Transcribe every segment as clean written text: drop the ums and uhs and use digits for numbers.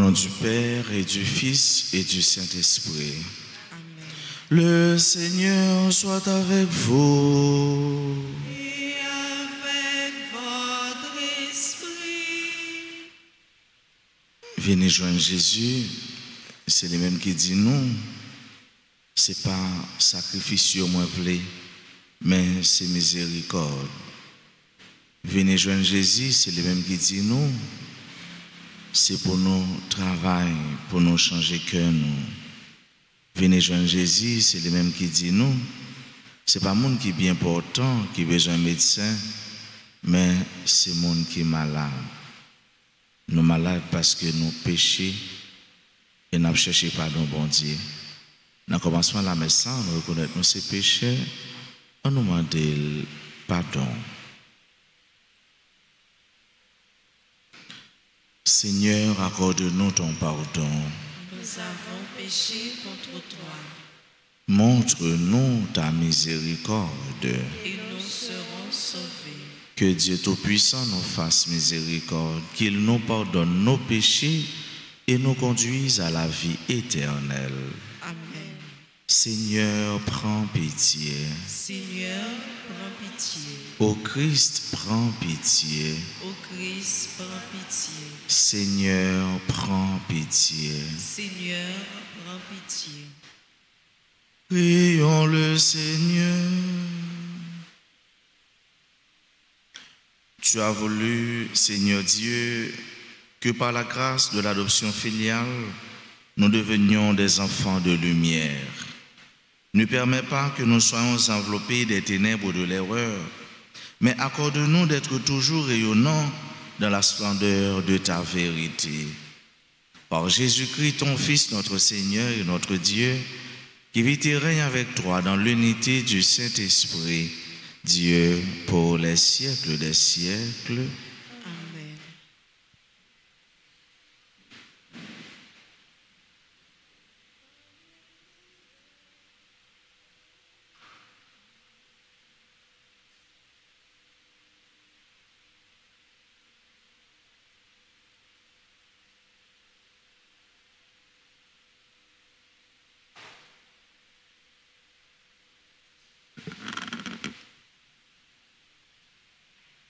Du Père et du Fils et du Saint-Esprit. Le Seigneur soit avec vous. Et avec votre esprit. Venez joindre Jésus, c'est le même qui dit non. C'est pas sacrifice moi voulez, mais c'est miséricorde. Venez joindre Jésus, c'est le même qui dit non. C'est pour nous travailler, pour nous changer cœur nous. Venez joindre Jésus, c'est le même qui dit nous. C'est pas monde qui est bien important, qui a besoin de médecin, mais c'est monde qui est malade. Nous malades parce que nous péchons et nous cherchons pardon bon Dieu. Dans le commencement de la messe, nous reconnaissons nos péchés, on nous demande pardon. Seigneur, accorde-nous ton pardon. Nous avons péché contre toi. Montre-nous ta miséricorde. Et nous serons sauvés. Que Dieu Tout-Puissant nous fasse miséricorde, qu'il nous pardonne nos péchés et nous conduise à la vie éternelle. Amen. Seigneur, prends pitié. Seigneur, prends pitié. Ô Christ, prends pitié. Ô Christ, prends pitié. Seigneur, prends pitié. Seigneur, prends pitié. Prions le Seigneur. Tu as voulu, Seigneur Dieu, que par la grâce de l'adoption filiale, nous devenions des enfants de lumière. Ne permets pas que nous soyons enveloppés des ténèbres de l'erreur, mais accorde-nous d'être toujours rayonnants dans la splendeur de ta vérité. Par Jésus-Christ, ton Fils, notre Seigneur et notre Dieu, qui vit et règne avec toi dans l'unité du Saint-Esprit, Dieu pour les siècles des siècles. Amen.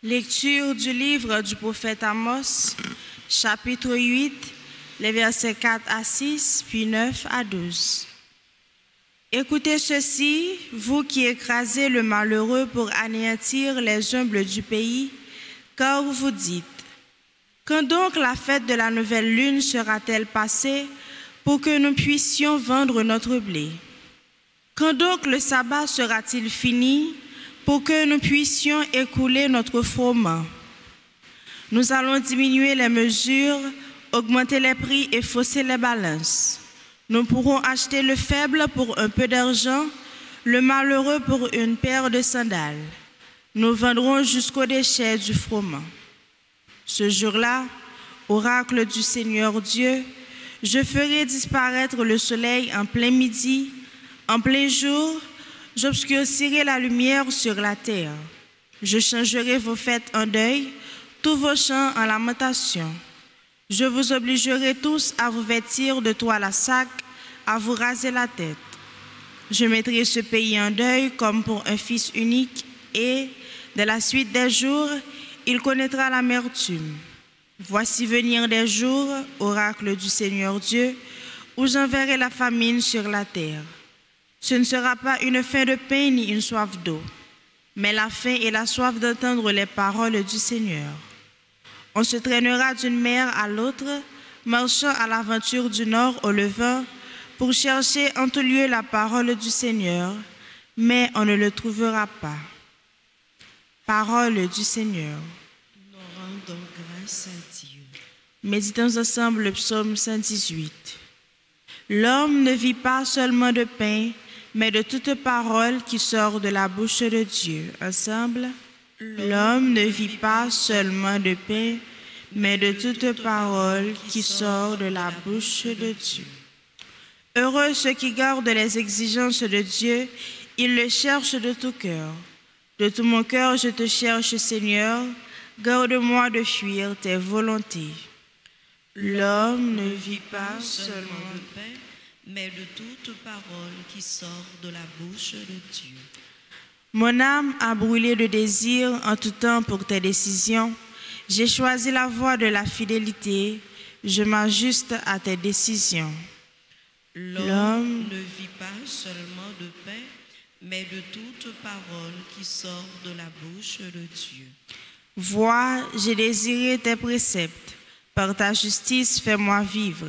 Lecture du livre du prophète Amos, chapitre 8, les versets 4 à 6, puis 9 à 12. Écoutez ceci, vous qui écrasez le malheureux pour anéantir les humbles du pays, car vous dites, quand donc la fête de la nouvelle lune sera-t-elle passée pour que nous puissions vendre notre blé? Quand donc le sabbat sera-t-il fini pour que nous puissions écouler notre froment? Nous allons diminuer les mesures, augmenter les prix et fausser les balances. Nous pourrons acheter le faible pour un peu d'argent, le malheureux pour une paire de sandales. Nous vendrons jusqu'au déchet du froment. Ce jour-là, oracle du Seigneur Dieu, Je ferai disparaître le soleil en plein midi, en plein jour, j'obscurcirai la lumière sur la terre. Je changerai vos fêtes en deuil, tous vos chants en lamentation. Je vous obligerai tous à vous vêtir de toile à sac, à vous raser la tête. Je mettrai ce pays en deuil comme pour un fils unique et, de la suite des jours, il connaîtra l'amertume. Voici venir des jours, oracle du Seigneur Dieu, où j'enverrai la famine sur la terre. Ce ne sera pas une faim de pain ni une soif d'eau, mais la faim et la soif d'entendre les paroles du Seigneur. On se traînera d'une mer à l'autre, marchant à l'aventure du nord au levant, pour chercher en tout lieu la parole du Seigneur, mais on ne le trouvera pas. Parole du Seigneur. Nous rendons grâce à Dieu. Méditons ensemble le psaume 118. L'homme ne vit pas seulement de pain, mais de toute parole qui sort de la bouche de Dieu. Ensemble. L'homme ne vit pas seulement de pain, mais de toute parole qui sort de la bouche de Dieu. Heureux ceux qui gardent les exigences de Dieu, ils le cherchent de tout cœur. De tout mon cœur, je te cherche, Seigneur, garde-moi de fuir tes volontés. L'homme ne vit pas seulement de pain, mais de toute parole qui sort de la bouche de Dieu. Mon âme a brûlé de désir en tout temps pour tes décisions. J'ai choisi la voie de la fidélité. Je m'ajuste à tes décisions. L'homme ne vit pas seulement de pain, mais de toute parole qui sort de la bouche de Dieu. Vois, j'ai désiré tes préceptes. Par ta justice, fais-moi vivre.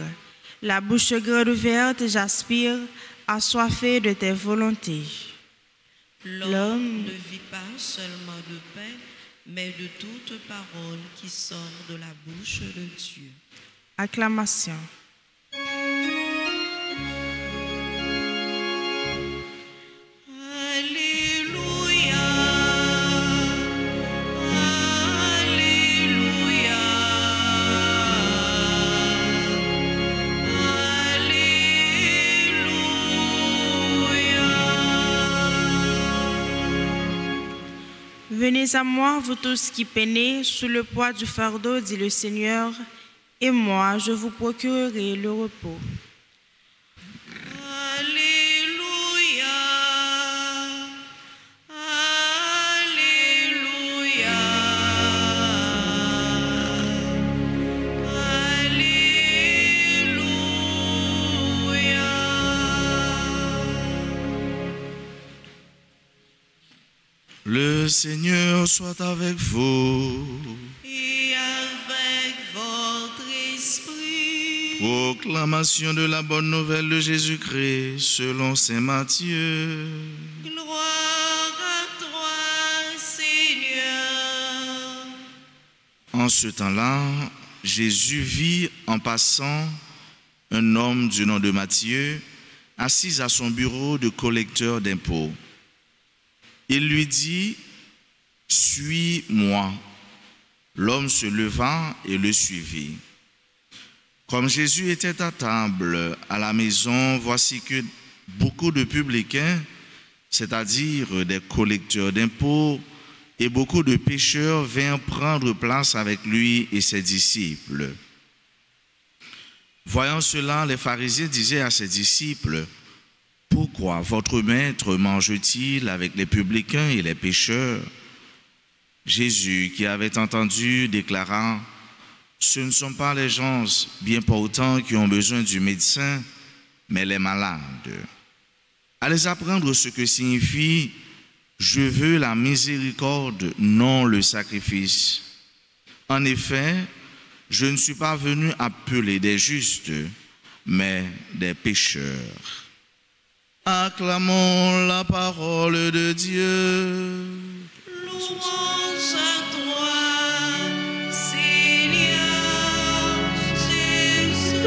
La bouche grande ouverte, j'aspire, assoiffé de tes volontés. L'homme ne vit pas seulement de pain, mais de toute parole qui sort de la bouche de Dieu. Acclamation. Venez à moi, vous tous qui peinez, sous le poids du fardeau, dit le Seigneur, et moi, je vous procurerai le repos. Alléluia, Alléluia, Alléluia. Le Seigneur soit avec vous. Et avec votre esprit. Proclamation de la bonne nouvelle de Jésus-Christ selon saint Matthieu. Gloire à toi, Seigneur. En ce temps-là, Jésus vit en passant un homme du nom de Matthieu, assis à son bureau de collecteur d'impôts. Il lui dit, « Suis-moi ». L'homme se leva et le suivit. Comme Jésus était à table à la maison, voici que beaucoup de publicains, c'est-à-dire des collecteurs d'impôts, et beaucoup de pécheurs vinrent prendre place avec lui et ses disciples. Voyant cela, les pharisiens disaient à ses disciples, « Pourquoi votre maître mange-t-il avec les publicains et les pécheurs ?» Jésus, qui avait entendu, déclara, « Ce ne sont pas les gens bien portants qui ont besoin du médecin, mais les malades. Allez apprendre ce que signifie « Je veux la miséricorde, non le sacrifice ». En effet, je ne suis pas venu appeler des justes, mais des pécheurs. » Acclamons la parole de Dieu. Louange à toi, Seigneur Jésus.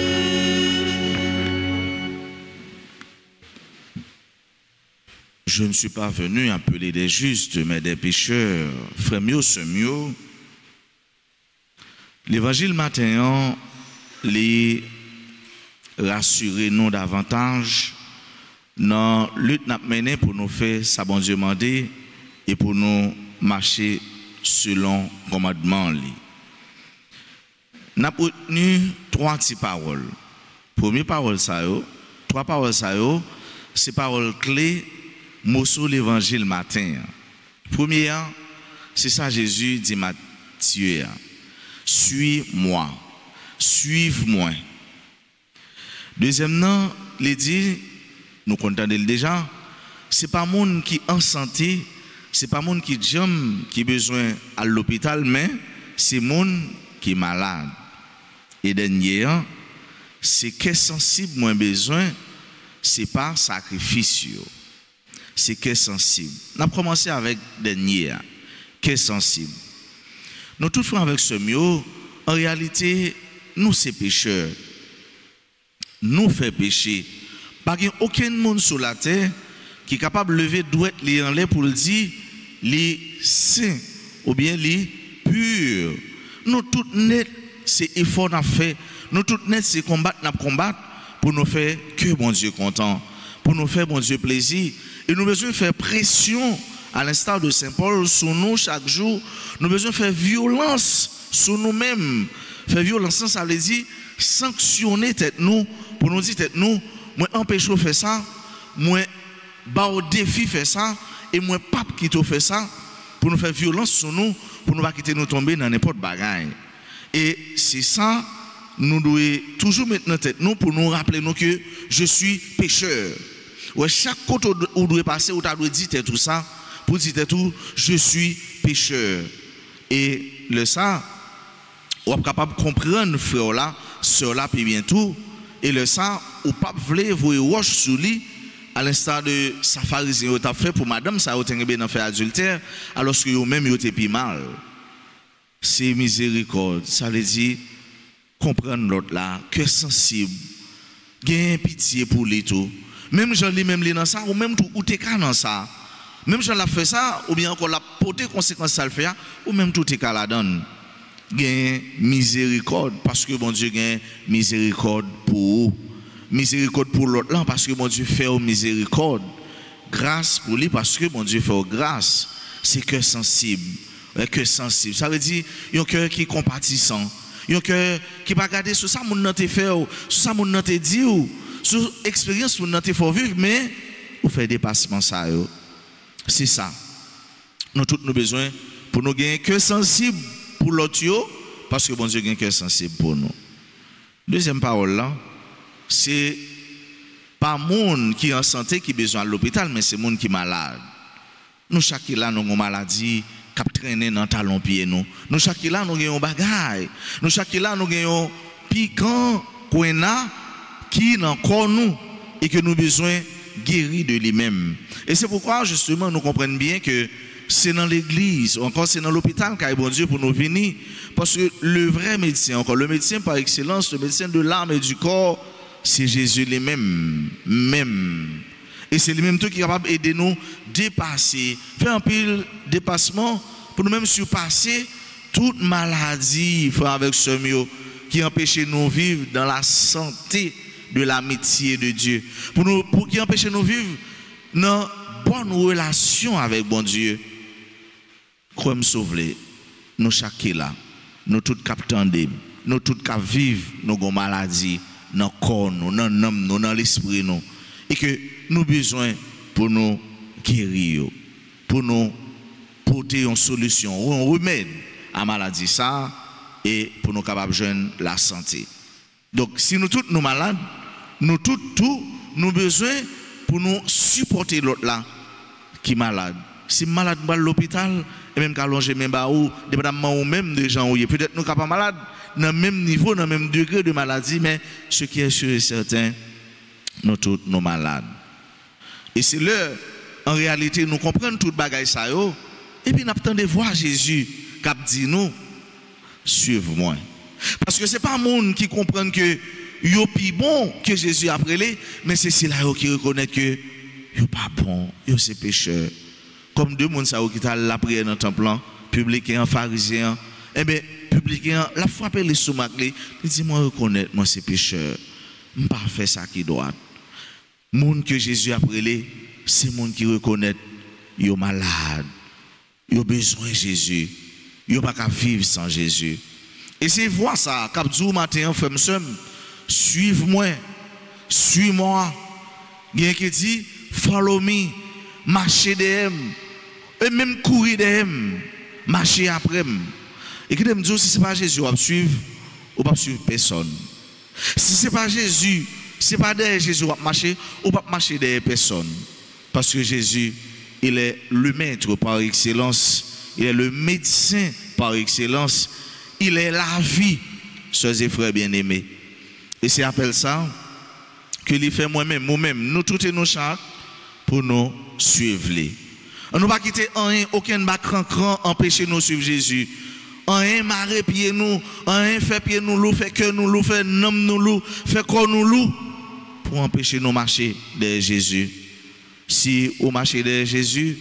Je ne suis pas venu appeler des justes, mais des pécheurs. Frère mio, ce mio. L'évangile matin, les rassurer nous davantage dans la lutte n'a mené pour nous faire ça bon Dieu mandé et pour nous marcher selon le commandement. Nous avons retenu 3 petites paroles. Première parole, ça, 3 paroles, ça, c'est paroles clés, mots sur l'évangile matin. Première, c'est ça Jésus dit Matthieu. Suis-moi, suive-moi. Deuxièmement, il dit, nous comprenons déjà, ce n'est pas monde qui est en santé, ce n'est pas monde qui jambe, qui a besoin à l'hôpital, mais c'est monde qui est malade. Et dernier, c'est que sensible moins besoin, c'est pas sacrifice. C'est que sensible. On a commencé avec dernier, que sensible. Nous toutefois avec ce mieux, en réalité, nous c'est pécheurs. Nous faisons pécher. Pas qu'il n'y a aucun monde sur la terre qui est capable de lever droit en l'air pour le dire, les saints ou bien les purs. Nous tout net, c'est effort à faire. Nous tout net, c'est combattre pour nous faire que bon Dieu content, pour nous faire bon Dieu plaisir. Et nous besoin faire pression à l'instar de Saint Paul sur nous chaque jour. Nous besoin faire violence sur nous-mêmes. Faire violence, ça veut dire sanctionner tête nous pour nous dire tête nous. Moi, empêche de faire ça, moi, bas au défi faire ça, et moi, pape qui te fait ça, pour nous faire violence sur nous, pour nous pas quitter nous tomber dans n'importe bagaille. Et c'est ça, nous devons toujours mettre notre tête nous pour nous rappeler nous que je suis pécheur. Ouais, chaque côté où vous devez passer, où vous devez dire tout ça, pour dire tout, je suis pécheur. Et le ça, vous êtes capable de comprendre, frère là, sœur là, puis bien tout. Et le ça, ou pas voulez vous roche sous lui, à l'instar de sa pharisien a fait pour madame, ça a été dans fait adultère, alors que vous-même vous êtes plus mal. C'est miséricorde. Ça veut dire, comprendre l'autre là, que sensible, gain pitié pour lui tout. Même Jean lui même dans ça, ou même tout, ou t'es qu'à dans ça. Même Jean l'a fait ça, ou bien encore l'a porté conséquence ça le fait, ou même tout t'es qu'à la donne. Gain miséricorde parce que bon Dieu gagne miséricorde pour vous. Miséricorde pour l'autre là parce que bon Dieu fait miséricorde. Grâce pour lui parce que bon Dieu fait grâce. C'est cœur sensible. Cœur sensible. Ça veut dire un cœur qui est compatissant. Un cœur qui va garder sur ça mon nan te fait, sur ça mon nan te dit ou sur expérience mon nan te faut vivre mais ou faire dépassement ça yo. C'est ça. Nous tous nous besoin pour nous gagner cœur sensible pour l'autre, parce que bon Dieu a un cœur sensible pour nous. Deuxième parole là, c'est pas monde qui est en santé qui a besoin de l'hôpital, mais c'est monde qui est malade. Nous chaque là nous avons une maladie qui traîne dans talon pied nous. Nous chaque là nous avons bagaille. Nous chaque là nous avons piquant qui dans corps nous et que nous besoin guérir de lui-même. Et c'est pourquoi justement nous comprenons bien que c'est dans l'église, ou encore c'est dans l'hôpital qu'a bon Dieu pour nous venir. Parce que le vrai médecin, encore le médecin par excellence, le médecin de l'âme et du corps, c'est Jésus lui-même. Et c'est lui-même qui est capable d'aider nous dépasser, faire un pile dépassement pour nous-mêmes surpasser toute maladie, frère, avec ce mieux, qui empêche nous vivre dans la santé de l'amitié de Dieu. Pour qui empêche nous vivre dans bonne relation avec bon Dieu. Comme sauver, nous chaque là, nous tous captandés, nous tous qui vivent nos maladies, dans le corps, dans l'âme, dans l'esprit, et que nous besoin pour nous guérir, pour nous porter une solution ou un remède à la maladie ça, et pour nous capables de joindre la santé. Donc si nous tous nous malades, nous tous nous besoin pour nous supporter l'autre là qui est malade. Si malade à l'hôpital, et même qu'à longer même ou dépendamment ou même des gens où il peut-être nous pas malade dans le même niveau, dans le même degré de maladie, mais ce qui est sûr et certain, nous tous nous malades. Et c'est là, en réalité, nous comprenons tout bagaille ça yo, et puis nous attendons de voir Jésus qui dit nous, suivez-moi. Parce que c'est pas un monde qui comprend que yo plus bon que Jésus après les, mais c'est là qui reconnaît que yo pas bon, yo c'est pécheur. Comme deux monde ça qui t'a la prière dans le temple, publicain, pharisien, eh bien, publicain, la frappé les sous-mac, il dit moi reconnaître moi c'est pécheur. pas faire ça qui doit. Monde que Jésus a brûlé, c'est monde qui reconnaît yo malade, yo besoin de Jésus, yo pas qu'à vivre sans Jésus. Et c'est voir ça, cap du matin frère suive-moi, suis-moi. Bien qui dit follow me, marcher derrière, et même courir derrière, marcher après. Et qui me dit si c'est pas Jésus, on va suivre, ou pas suivre personne. Si c'est pas Jésus, c'est pas derrière Jésus, on va marcher, ou pas marcher derrière personne. Parce que Jésus, il est le maître par excellence, il est le médecin par excellence, il est la vie, sœurs et frères bien-aimés. Et c'est après ça que il fait moi-même, nous tous et nous chaque, pour nous suivre. On ne va pas quitter rien, aucun cran empêcher nous de suivre Jésus. Rien marrer pied nous, rien fait pied nous loup, fait que nous loup, fait nom nous loup, fait corps nous loup, pour empêcher nous marcher derrière Jésus. Si vous marchez derrière Jésus,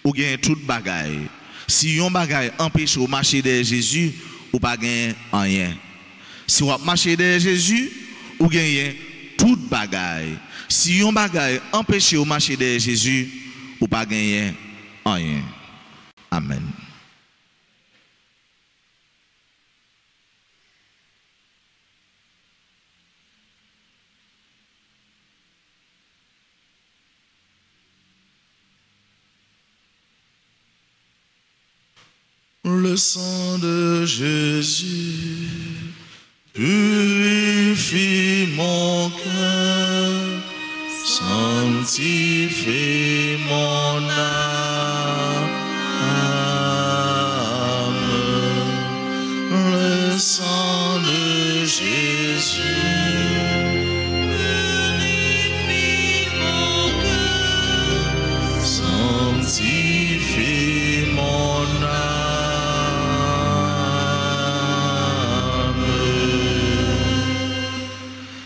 vous gagnez toute bagaille. Si on bagaille empêche vous marcher derrière Jésus, vous pas gagner rien. Si vous marchez derrière Jésus, vous gagnez toute bagaille. Si on bagaille empêche vous marcher derrière Jésus, vous pas gagner rien. Amen. Le sang de Jésus purifie mon cœur, sanctifie mon âme. Le sang de Jésus purifie mon cœur, sanctifie mon âme.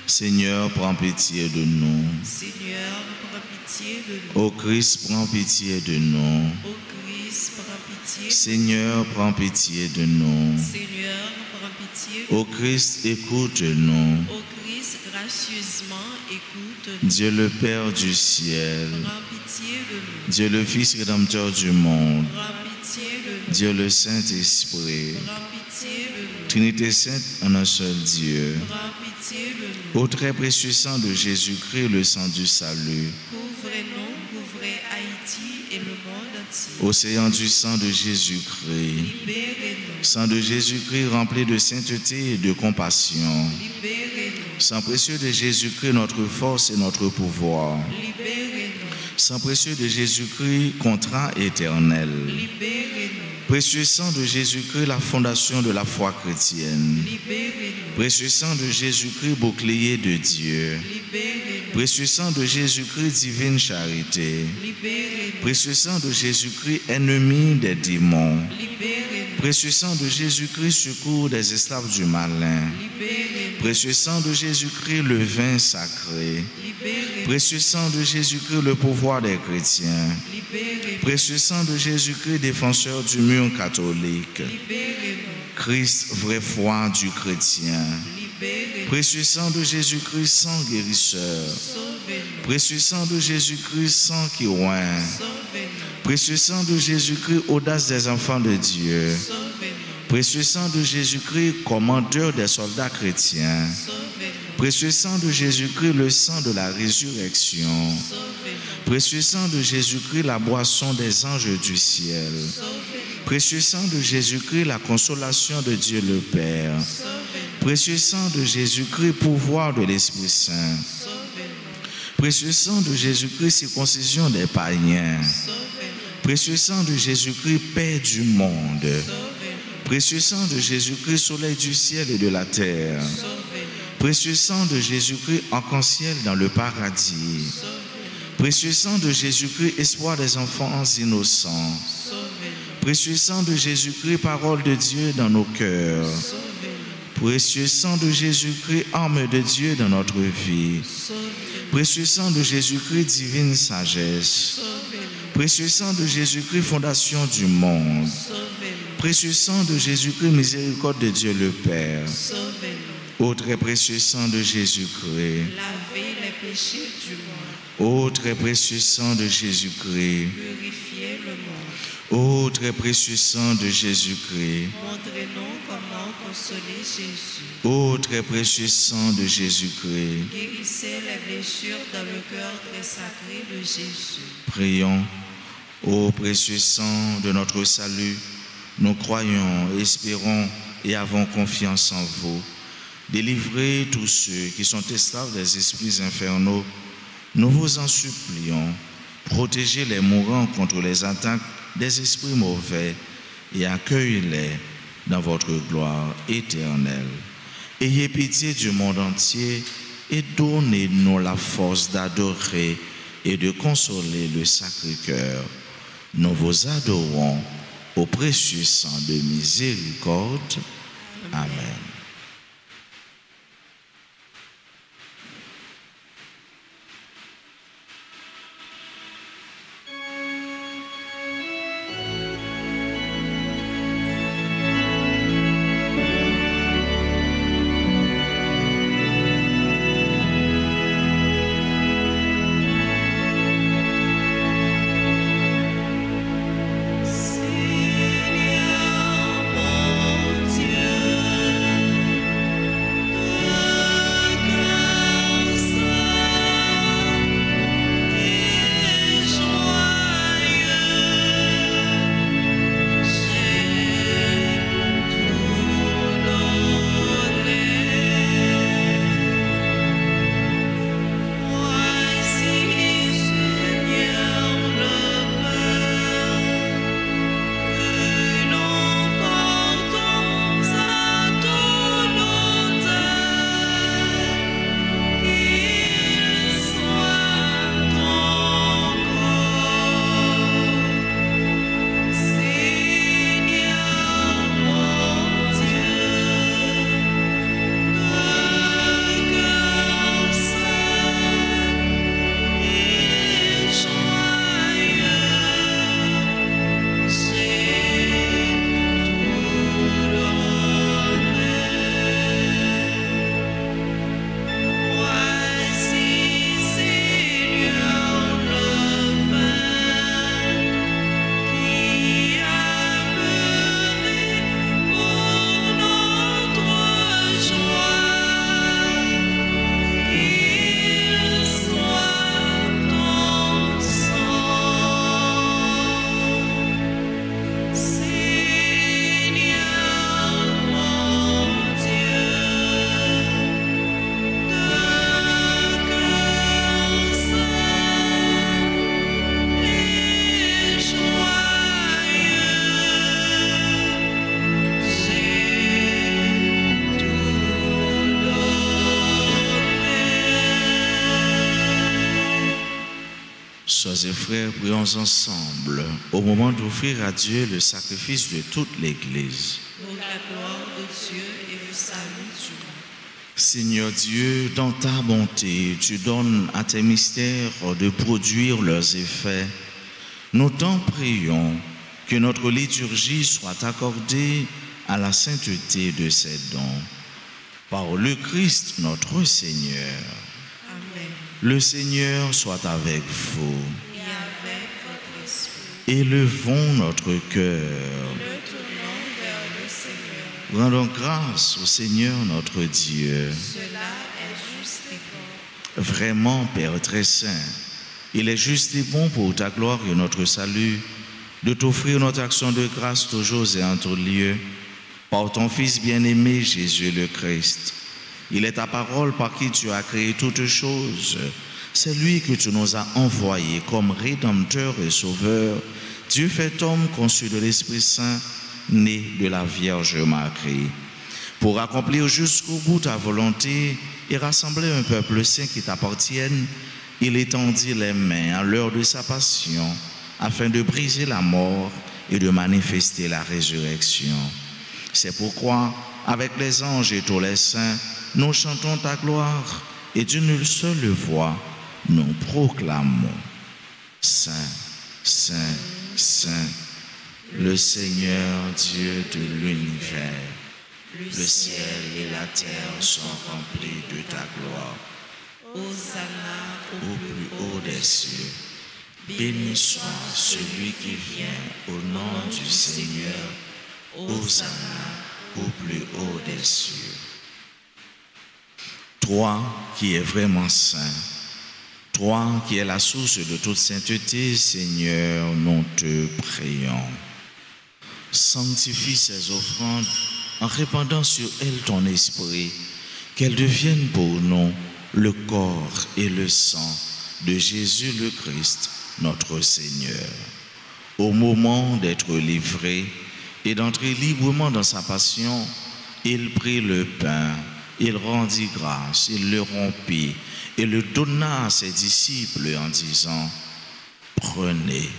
Seigneur, prends pitié de nous. Seigneur, prends pitié de nous. Ô Christ, prends pitié de nous. Ô Christ, prends pitié. Seigneur, prends pitié de nous. Seigneur, prends pitié. Ô Christ, écoute-nous. Ô Christ, gracieusement écoute. Dieu le Père du ciel, Prends pitié de nous. Dieu le Fils rédempteur du monde, Prends pitié de nous. Dieu le Saint-Esprit, Prends pitié de nous. Trinité sainte en un seul Dieu. Prends pitié de nous. Au très précieux sang de Jésus-Christ, le sang du salut. Couvrez-nous, couvrez Haïti et le monde entier. Océan du sang de Jésus-Christ, Libérez-nous. sang de Jésus-Christ rempli de sainteté et de compassion. Libérez-nous. Sang précieux de Jésus-Christ, notre force et notre pouvoir. Libérez-nous. Sang précieux de Jésus-Christ, contrat éternel. Libérez-nous. Précieux sang de Jésus-Christ, la fondation de la foi chrétienne. Libérez-nous. Précieux sang de Jésus-Christ, bouclier de Dieu. Libérez-nous. Précieux sang de Jésus-Christ, divine charité. Libérez-nous. Précieux sang de Jésus-Christ, ennemi des démons. Libérez-nous. Précieux sang de Jésus-Christ, secours des esclaves du malin. Libérez-nous. Précieux sang de Jésus-Christ, le vin sacré. Libérez-nous. Précieux sang de Jésus-Christ, le pouvoir des chrétiens. Libérez-nous. Précieux sang de Jésus-Christ, défenseur du mur catholique. Libérez-nous. Christ, vraie foi du chrétien. Libérez-nous. Précieux sang de Jésus-Christ, sang guérisseur. Sauvez-nous. Précieux sang de Jésus-Christ, sang qui oint. Sauvez-nous. Précieux sang de Jésus-Christ, audace des enfants de Dieu. Sauvez-nous. Précieux sang de Jésus-Christ, commandeur des soldats chrétiens. Sauvez-nous. Précieux sang de Jésus-Christ, le sang de la résurrection. Sauvez-nous. Précieux sang de Jésus-Christ, la boisson des anges du ciel. Sauvez-nous. Précieux sang de Jésus-Christ, la consolation de Dieu le Père. Sauvez-nous. Précieux sang de Jésus-Christ, pouvoir de l'Esprit Saint. Sauvez-nous. Précieux sang de Jésus-Christ, circoncision des païens. Sauvez-nous. Précieux sang de Jésus-Christ, paix du monde. Sauvez-nous. Précieux sang de Jésus-Christ, soleil du ciel et de la terre. Sauvez-nous. Précieux sang de Jésus-Christ, arc-en-ciel dans le paradis. Sauvez-nous. Précieux sang de Jésus-Christ, espoir des enfants innocents. Sauvez-nous. Précieux sang de Jésus-Christ, parole de Dieu dans nos cœurs. Sauvez-nous. Précieux sang de Jésus-Christ, arme de Dieu dans notre vie. Sauvez-nous. Précieux sang de Jésus-Christ, divine sagesse. Sauvez-nous. Précieux sang de Jésus-Christ, fondation du monde. Sauvez-nous. Précieux sang de Jésus-Christ, miséricorde de Dieu le Père. Sauvez-nous. Ô très précieux sang de Jésus-Christ, lavez les péchés du monde, ô très précieux sang de Jésus-Christ, purifiez le monde. ô très précieux sang de Jésus-Christ, Montrez-nous comment consoler Jésus. ô très précieux sang de Jésus-Christ, Guérissez les blessures dans le cœur très sacré de Jésus. prions. Ô précieux sang de notre salut, nous croyons, espérons et avons confiance en vous. Délivrez tous ceux qui sont esclaves des esprits infernaux. Nous vous en supplions. Protégez les mourants contre les attaques des esprits mauvais et accueillez-les dans votre gloire éternelle. Ayez pitié du monde entier et donnez-nous la force d'adorer et de consoler le Sacré-Cœur. Nous vous adorons au précieux sang de miséricorde. Amen. Sœurs et frères, prions ensemble au moment d'offrir à Dieu le sacrifice de toute l'Église. Pour la gloire de Dieu et le salut du monde. Seigneur Dieu, dans ta bonté, tu donnes à tes mystères de produire leurs effets. Nous t'en prions que notre liturgie soit accordée à la sainteté de ses dons. Par le Christ notre Seigneur. Amen. Le Seigneur soit avec vous. Et avec votre esprit. Élevons notre cœur. Le tournons vers le Seigneur. Rendons grâce au Seigneur notre Dieu. Cela est juste et bon. Vraiment, Père très saint, il est juste et bon pour ta gloire et notre salut de t'offrir notre action de grâce toujours et en tout lieu par ton Fils bien-aimé Jésus le Christ. Il est ta parole par qui tu as créé toutes choses. C'est lui que tu nous as envoyé comme Rédempteur et Sauveur, Dieu fait homme conçu de l'Esprit Saint, né de la Vierge Marie, pour accomplir jusqu'au bout ta volonté et rassembler un peuple saint qui t'appartienne. Il étendit les mains à l'heure de sa passion, afin de briser la mort et de manifester la résurrection. C'est pourquoi, avec les anges et tous les saints, nous chantons ta gloire et d'une seule voix, nous proclamons: Saint, Saint, Saint, le Seigneur Dieu de l'univers. Le ciel et la terre sont remplis de ta gloire. Hosanna Au plus haut des cieux, béni soit celui qui vient au nom du Seigneur. Hosanna au plus haut des cieux. Toi qui es vraiment saint, toi qui es la source de toute sainteté, Seigneur, nous te prions. Sanctifie ces offrandes en répandant sur elles ton esprit, qu'elles deviennent pour nous le corps et le sang de Jésus le Christ, notre Seigneur. Au moment d'être livré et d'entrer librement dans sa passion, il prit le pain, il rendit grâce, il le rompit et le donna à ses disciples en disant: prenez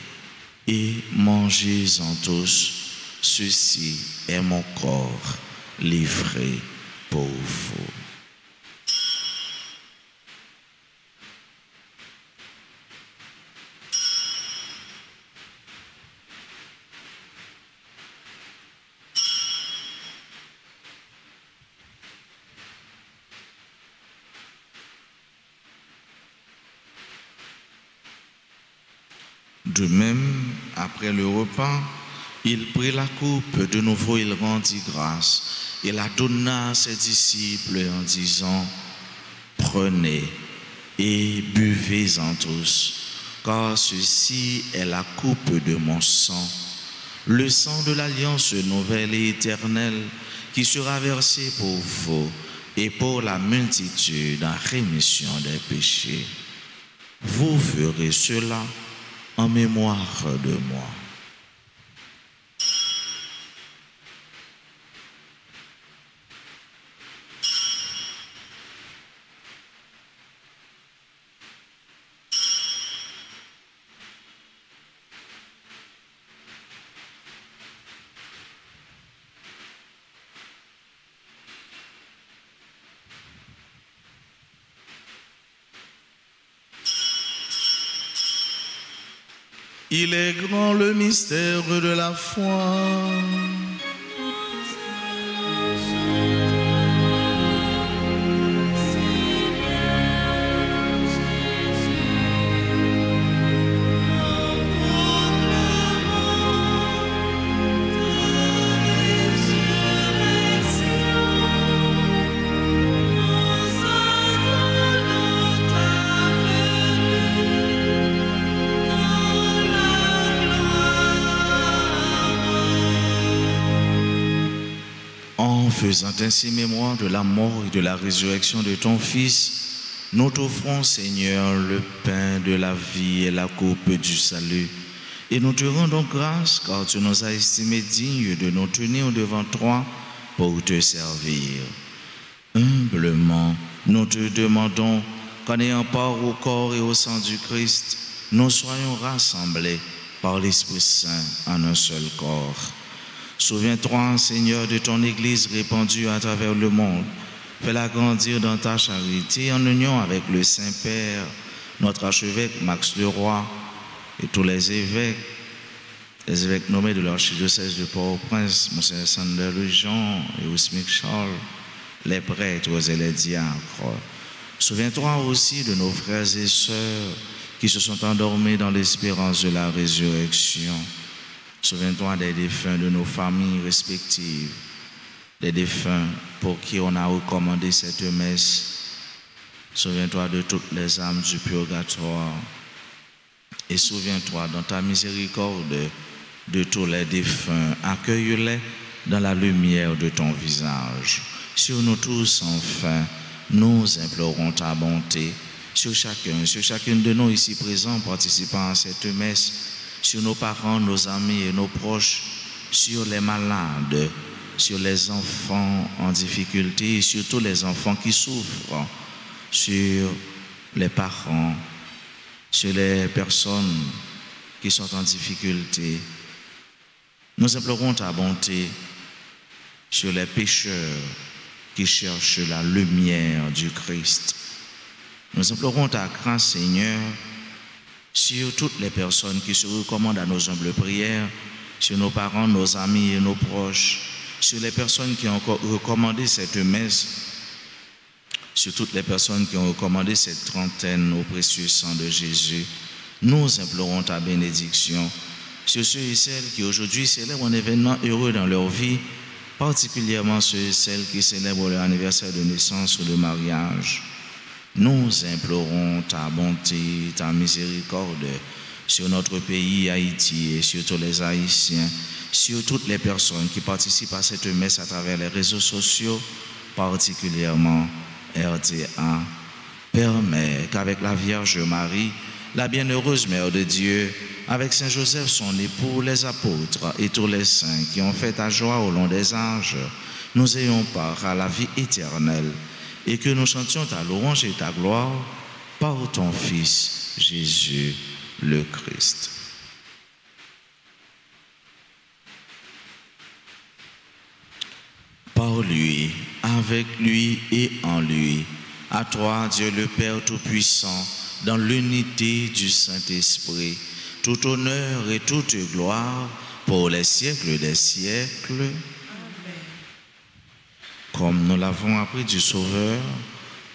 et mangez-en tous, ceci est mon corps livré pour vous. De même, après le repas, il prit la coupe, de nouveau il rendit grâce et la donna à ses disciples en disant: prenez et buvez-en tous, car ceci est la coupe de mon sang, le sang de l'alliance nouvelle et éternelle qui sera versé pour vous et pour la multitude en rémission des péchés. Vous ferez cela en mémoire de moi. Il est grand le mystère de la foi. Faisant ainsi mémoire de la mort et de la résurrection de ton Fils, nous t'offrons, Seigneur, le pain de la vie et la coupe du salut. Et nous te rendons grâce car tu nous as estimés dignes de nous tenir devant toi pour te servir. Humblement, nous te demandons qu'en ayant part au corps et au sang du Christ, nous soyons rassemblés par l'Esprit Saint en un seul corps. Souviens-toi, Seigneur, de ton Église répandue à travers le monde. Fais-la grandir dans ta charité en union avec le Saint-Père, notre archevêque Max Leroy et tous les évêques nommés de l'archidiocèse de Port-au-Prince, Monseigneur Sander Lejean et Ousmik Charles, les prêtres et les diacres. Souviens-toi aussi de nos frères et sœurs qui se sont endormis dans l'espérance de la résurrection. Souviens-toi des défunts de nos familles respectives, des défunts pour qui on a recommandé cette messe. Souviens-toi de toutes les âmes du purgatoire. Et souviens-toi dans ta miséricorde de tous les défunts. Accueille-les dans la lumière de ton visage. Sur nous tous, enfin, nous implorons ta bonté. Sur chacune de nous ici présents participant à cette messe, sur nos parents, nos amis et nos proches, sur les malades, sur les enfants en difficulté, sur tous les enfants qui souffrent, sur les parents, sur les personnes qui sont en difficulté. Nous implorons ta bonté sur les pécheurs qui cherchent la lumière du Christ. Nous implorons ta grâce, Seigneur, sur toutes les personnes qui se recommandent à nos humbles prières, sur nos parents, nos amis et nos proches, sur les personnes qui ont recommandé cette messe, sur toutes les personnes qui ont recommandé cette trentaine au précieux sang de Jésus. Nous implorons ta bénédiction sur ceux et celles qui aujourd'hui célèbrent un événement heureux dans leur vie, particulièrement ceux et celles qui célèbrent leur anniversaire de naissance ou de mariage. Nous implorons ta bonté, ta miséricorde sur notre pays Haïti et sur tous les Haïtiens, sur toutes les personnes qui participent à cette messe à travers les réseaux sociaux, particulièrement RTA. Permets qu'avec la Vierge Marie, la bienheureuse Mère de Dieu, avec Saint Joseph son époux, les apôtres et tous les saints qui ont fait ta joie au long des âges, nous ayons part à la vie éternelle et que nous chantions ta louange et ta gloire par ton Fils Jésus le Christ. Par lui, avec lui et en lui, à toi, Dieu le Père Tout-Puissant, dans l'unité du Saint-Esprit, tout honneur et toute gloire pour les siècles des siècles. Amen. Comme nous l'avons appris du Sauveur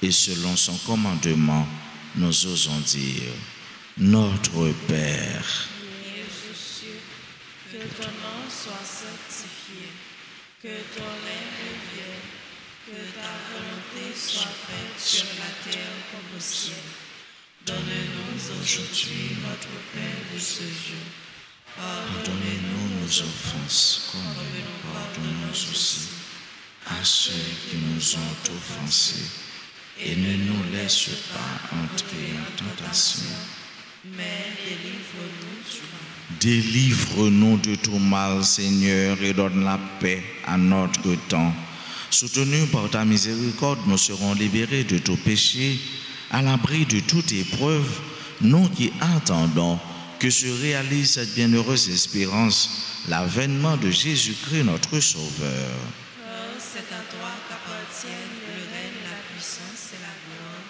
et selon son commandement, nous osons dire: Notre Père, qui es aux cieux, que ton nom soit sanctifié, que ton règne vienne, que ta volonté soit faite sur la terre comme au ciel. Donne-nous aujourd'hui notre pain de ce jour. pardonnez-nous nos offenses, comme nous pardonnons aussi à ceux qui nous ont offensés, et ne nous laisse pas entrer en tentation, Mais délivre-nous du mal. Délivre-nous de tout mal, Seigneur, et donne la paix à notre temps. Soutenus par ta miséricorde, nous serons libérés de tout péché, à l'abri de toute épreuve, nous qui attendons que se réalise cette bienheureuse espérance, l'avènement de Jésus-Christ, notre Sauveur. Car c'est à toi qu'appartiennent le règne, la puissance et la gloire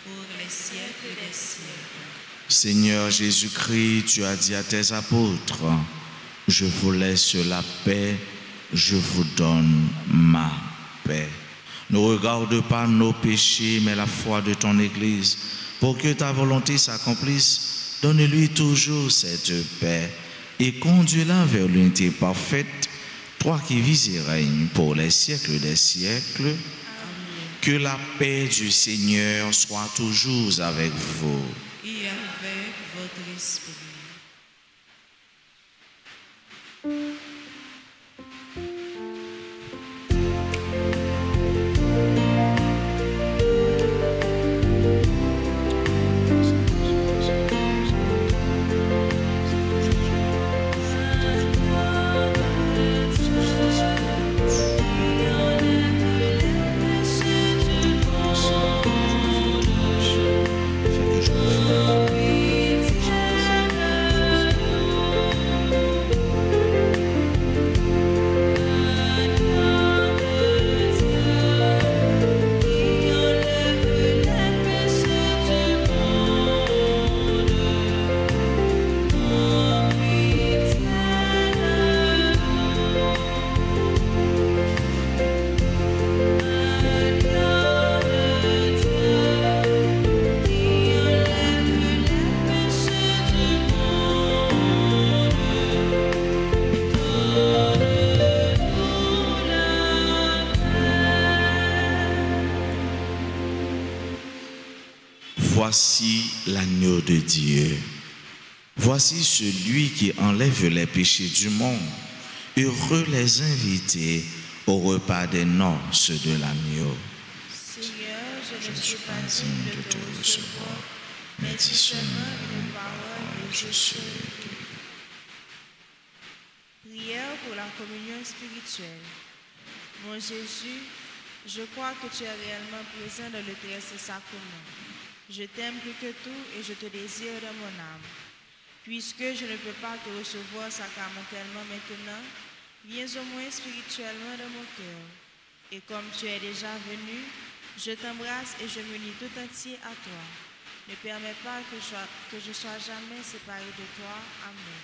pour les siècles des siècles. Seigneur Jésus-Christ, tu as dit à tes apôtres: je vous laisse la paix, je vous donne ma paix. Ne regarde pas nos péchés, mais la foi de ton Église. Pour que ta volonté s'accomplisse, donne-lui toujours cette paix et conduis-la vers l'unité parfaite, toi qui vis et règnes pour les siècles des siècles. Amen. Que la paix du Seigneur soit toujours avec vous. Et avec votre esprit. Voici l'agneau de Dieu. Voici celui qui enlève les péchés du monde. Heureux les invités au repas des noces de l'agneau. Seigneur, je Je ne ne suis suis pas pas digne de te recevoir, mais dis seulement une parole et je serai guéri. Prière pour la communion spirituelle. Mon Jésus, je crois que tu es réellement présent dans le terrestre sacrement. Je t'aime plus que tout et je te désire dans mon âme. Puisque je ne peux pas te recevoir sacramentellement maintenant, viens au moins spirituellement dans mon cœur. Et comme tu es déjà venu, je t'embrasse et je m'unis tout entier à toi. Ne permets pas que je sois jamais séparé de toi. Amen.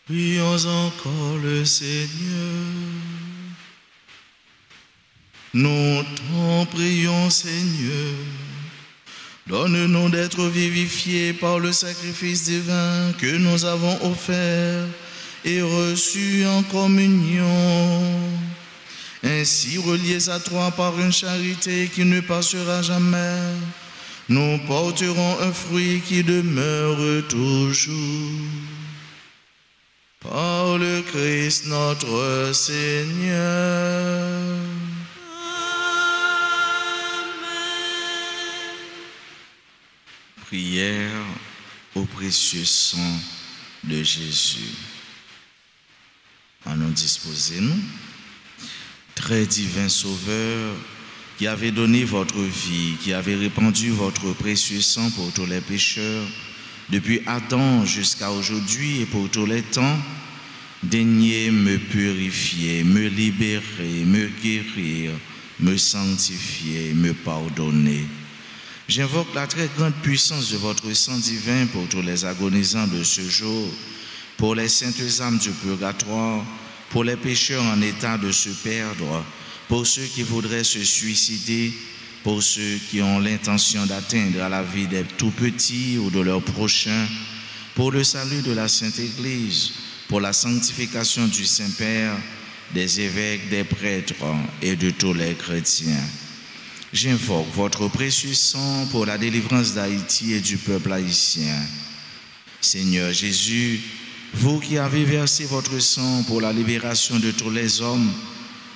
Prions encore le Seigneur. Nous t'en prions, Seigneur. Donne-nous d'être vivifiés par le sacrifice divin que nous avons offert et reçu en communion. Ainsi, reliés à toi par une charité qui ne passera jamais, nous porterons un fruit qui demeure toujours. Par le Christ notre Seigneur. Prière au précieux sang de Jésus. En nous disposer, nous, très divin Sauveur, qui avez donné votre vie, qui avez répandu votre précieux sang pour tous les pécheurs, depuis Adam jusqu'à aujourd'hui et pour tous les temps, daignez me purifier, me libérer, me guérir, me sanctifier, me pardonner. J'invoque la très grande puissance de votre sang divin pour tous les agonisants de ce jour, pour les saintes âmes du purgatoire, pour les pécheurs en état de se perdre, pour ceux qui voudraient se suicider, pour ceux qui ont l'intention d'atteindre à la vie des tout-petits ou de leurs prochains, pour le salut de la Sainte Église, pour la sanctification du Saint-Père, des évêques, des prêtres et de tous les chrétiens. J'invoque votre précieux sang pour la délivrance d'Haïti et du peuple haïtien. Seigneur Jésus, vous qui avez versé votre sang pour la libération de tous les hommes,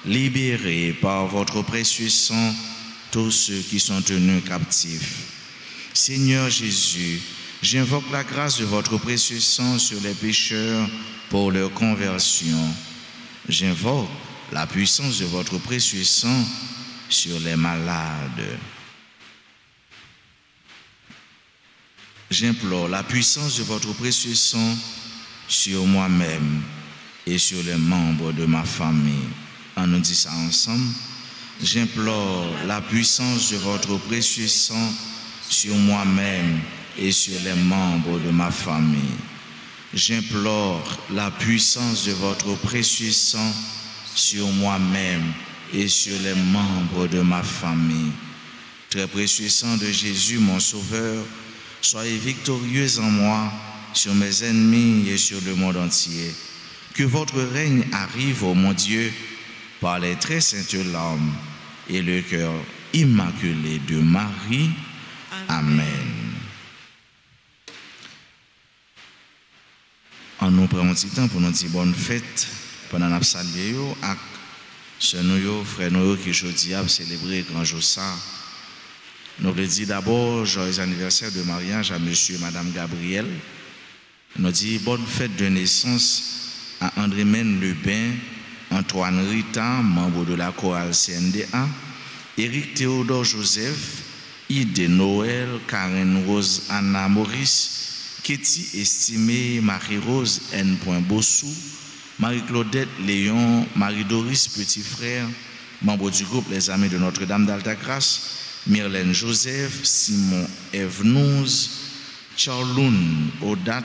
libérez par votre précieux sang tous ceux qui sont tenus captifs. Seigneur Jésus, j'invoque la grâce de votre précieux sang sur les pécheurs pour leur conversion. J'invoque la puissance de votre précieux sang sur les malades. J'implore la puissance de votre précieux sang sur moi-même et sur les membres de ma famille. On nous dit ça ensemble. J'implore la puissance de votre précieux sang sur moi-même et sur les membres de ma famille. J'implore la puissance de votre précieux sang sur moi-même et sur les membres de ma famille. Très précieux sang de Jésus, mon Sauveur, soyez victorieux en moi, sur mes ennemis et sur le monde entier. Que votre règne arrive, ô mon Dieu, par les très saintes larmes et le cœur immaculé de Marie. Amen. En nous prenons un petit temps pour nous dire bonne fête pendant la saluer avec sœurs nous, frères nous qui aujourd'hui a célébré grand jour ça. Nous le dit d'abord joyeux anniversaire de mariage à monsieur et madame Gabriel. Nous dit bonne fête de naissance à André-Mène Lebin, Antoine Rita, membre de la chorale CNDA, Éric Théodore Joseph, Ide Noël, Karen Rose Anna Maurice, Ketty Estimé, Marie-Rose N. Bossou, Marie-Claudette Léon, Marie-Doris Petit Frère, membre du groupe Les Amis de Notre-Dame d'Altagrace, Myrlène Joseph, Simon Evnouz, Charloun Odat,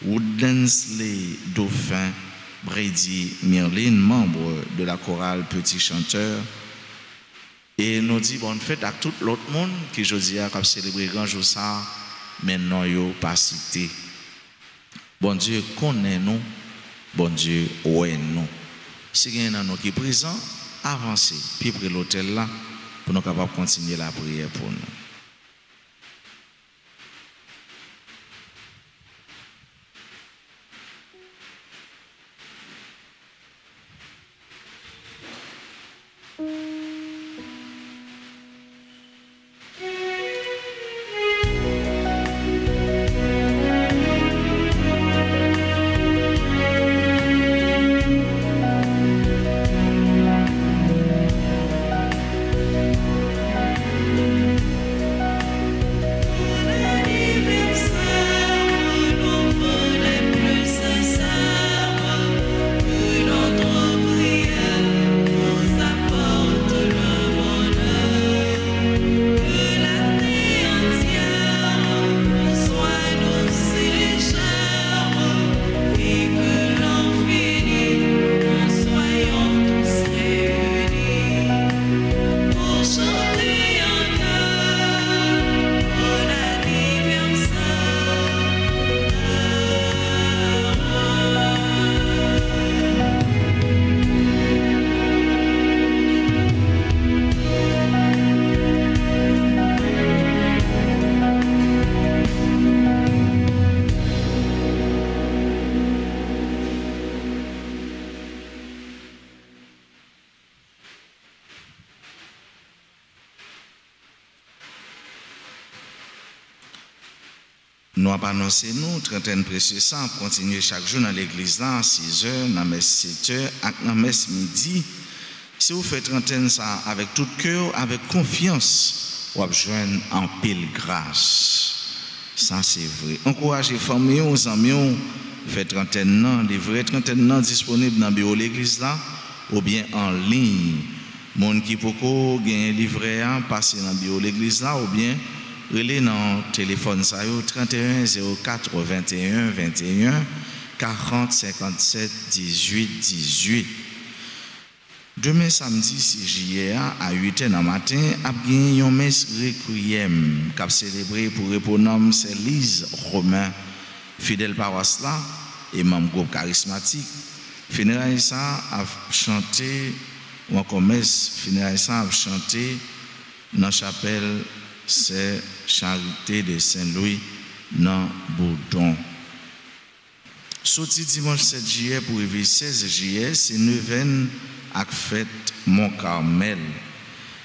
Woodlensley Dauphin, Brady Myrline, membre de la chorale Petit Chanteur. Et nous dit bonne fête à tout l'autre monde qui aujourd'hui a célébré grand jour ça, maintenant yo pas cité. Bon Dieu connaît nous, bon Dieu ouais nous. Si il y a nous qui est présent, avancez, puis près l'hôtel là, pour nous capables de continuer la prière pour nous. Nous avons annoncé, nous, trentaine précieuse, ça, continuer chaque jour dans l'église là, 6 heures, dans la messe 7 heures, dans la messe midi. Si vous faites trentaine ça avec tout cœur, avec confiance, vous joindre en pile grâce. Ça, c'est vrai. Encouragez les familles, les amis, faites trentaine, non, les vraies trentaine non disponibles dans le bureau de l'église là, ou bien en ligne. Monde qui peut gagner livret, passer dans le bureau de l'église là, ou bien relais dans le téléphone ça 31 04 21 21 40 57 18 18. Demain samedi 6 juillet à 8h du matin, a gagné une messe requiem qu'a célébré pour répondre c'est Lise Romain, fidèle paroisse là et membre groupe charismatique. Funérailles ça a chanté ou encore messe funérailles ça a chanté dans la chapelle c'est Charité de Saint-Louis dans Bourdon. Sorti dimanche 7 juillet pour arriver 16 juillet, c'est neuvaine avec fête Mont-Carmel.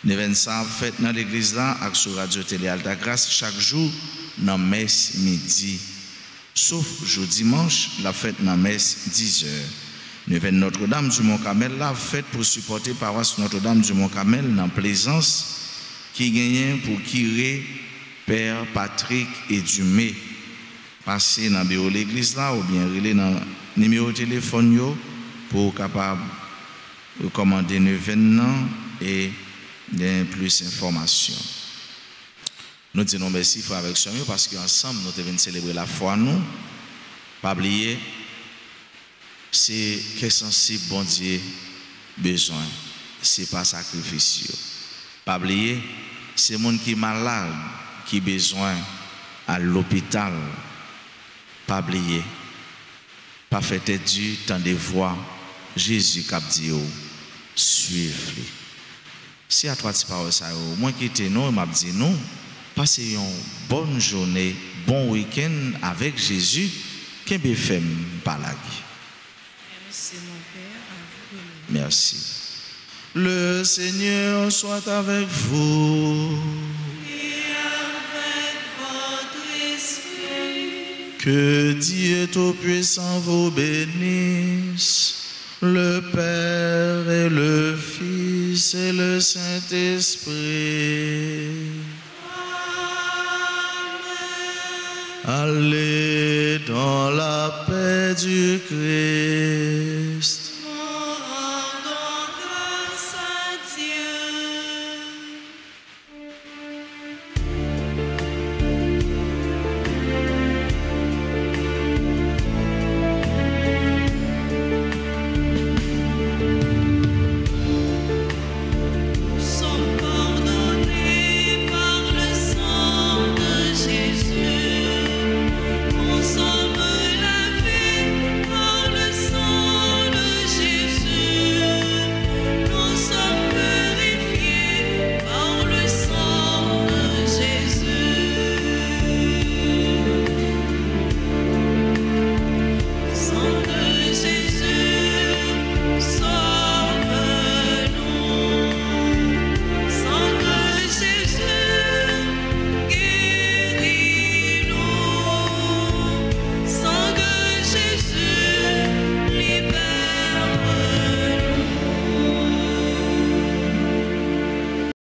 Neuvaine ça fête dans l'église là avec sur radio télé Alta Grâce chaque jour dans messe midi. Sauf jour dimanche, la fête dans messe 10h. Neuvaine Notre-Dame du Mont-Carmel la fête pour supporter paroisse Notre-Dame du Mont-Carmel dans Plaisance qui gagne pour Kiré, Père Patrick et Dumé. Passer dans le bureau de l'église là ou bien relais dans le numéro de téléphone yo, pour capable recommander un événement et donner plus d'informations. Nous disons merci frère avec soin parce qu'ensemble nous devons célébrer la foi nous. Pas oublier, c'est qu'est sensible bon Dieu besoin, c'est pas sacrifice. Pas oublier, c'est monde qui est malade qui a besoin à l'hôpital. Pas oublier, pas faire tête du temps de voir Jésus qui a dit suivre. Si à toi tu parles ça, moi qui était nous, m'a dit nous, passez une bonne journée, bon week-end avec Jésus, qu'un fait par la vie. Merci mon Père, à vous. Merci. Le Seigneur soit avec vous. Et avec votre esprit. Que Dieu Tout-Puissant vous bénisse, le Père et le Fils et le Saint-Esprit. Amen. Allez dans la paix du Christ.